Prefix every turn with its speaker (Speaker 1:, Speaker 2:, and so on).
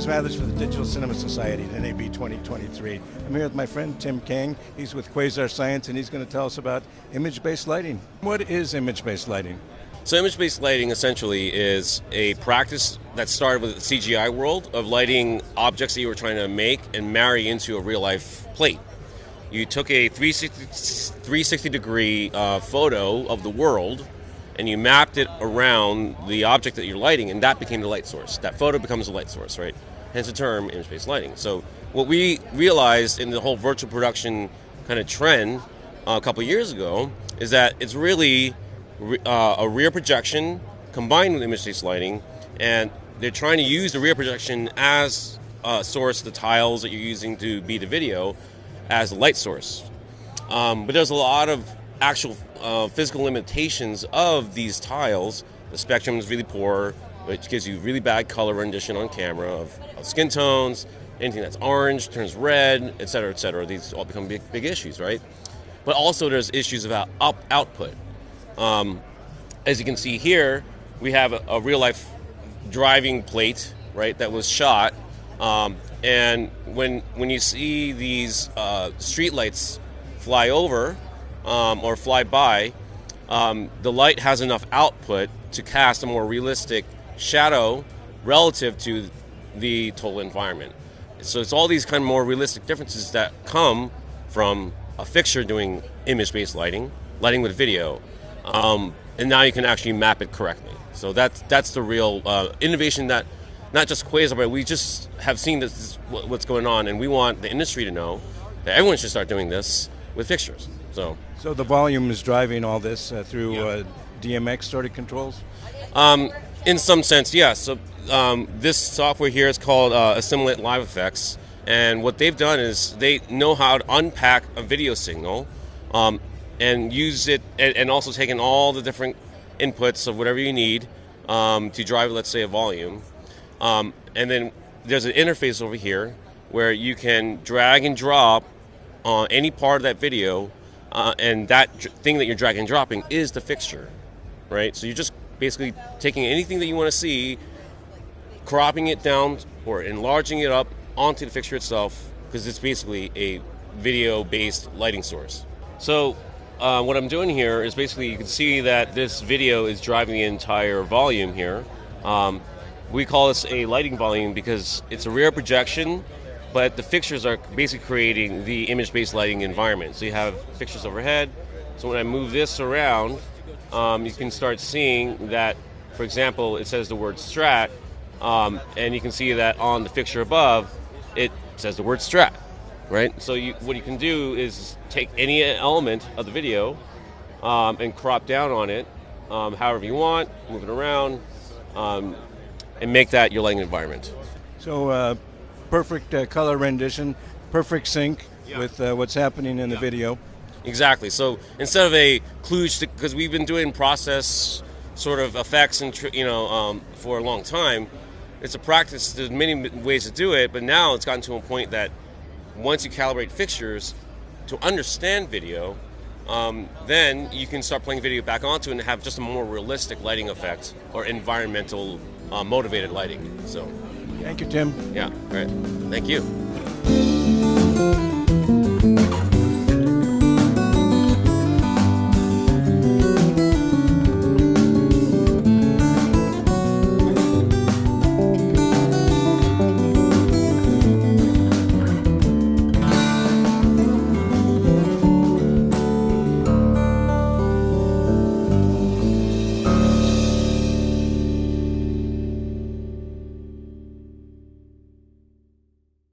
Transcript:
Speaker 1: James Mathers for the Digital Cinema Society at NAB 2023. I'm here with my friend Tim Kang. He's with Quasar Science, and he's going to tell us about image-based lighting. What is image-based lighting?
Speaker 2: So image-based lighting essentially is a practice that started with the CGI world of lighting objects that you were trying to make and marry into a real-life plate. You took a 360-degree photo of the world, and you mapped it around the object that you're lighting, and that became the light source. That photo becomes the light source, right? Hence the term image-based lighting. So what we realized in the whole virtual production kind of trend a couple of years ago is that it's really a rear projection combined with image-based lighting, and they're trying to use the rear projection as a source, the tiles that you're using to be the video, as a light source. But there's a lot of actual physical limitations of these tiles. The spectrum is really poor, which gives you really bad color rendition on camera of skin tones. Anything that's orange turns red, et cetera, et cetera. These all become big issues, right? But also there's issues about output. As you can see here, we have a real-life driving plate, right, that was shot. And when you see these street lights fly over or fly by, the light has enough output to cast a more realistic shadow relative to the total environment. So it's all these kind of more realistic differences that come from a fixture doing image-based lighting with video, and now you can actually map it correctly. So that's the real innovation that not just Quasar, but we just have seen this is what's going on, and we want the industry to know that everyone should start doing this with fixtures. So
Speaker 1: the volume is driving all this through DMX sort of controls?
Speaker 2: In some sense, yes. So this software here is called Assimilate Live Effects, and what they've done is they know how to unpack a video signal and use it, and also taking all the different inputs of whatever you need to drive, let's say, a volume. And then there's an interface over here where you can drag and drop on any part of that video, and that thing that you're dragging and dropping is the fixture, right? So you're just basically taking anything that you want to see, cropping it down or enlarging it up onto the fixture itself, because it's basically a video-based lighting source. So what I'm doing here is basically you can see that this video is driving the entire volume here. We call this a lighting volume because it's a rear projection, but the fixtures are basically creating the image-based lighting environment. So you have fixtures overhead. So when I move this around, you can start seeing that, for example, it says the word strat, and you can see that on the fixture above, it says the word strat, right? So what you can do is take any element of the video and crop down on it however you want, move it around, and make that your lighting environment.
Speaker 1: So perfect color rendition, perfect sync with what's happening in the video.
Speaker 2: Exactly. So instead of a kludge, because we've been doing process sort of effects and for a long time, it's a practice. There's many ways to do it, but now it's gotten to a point that once you calibrate fixtures to understand video, then you can start playing video back onto it and have just a more realistic lighting effect or environmental motivated lighting. So,
Speaker 1: thank you, Tim.
Speaker 2: Yeah, all right. Thank you.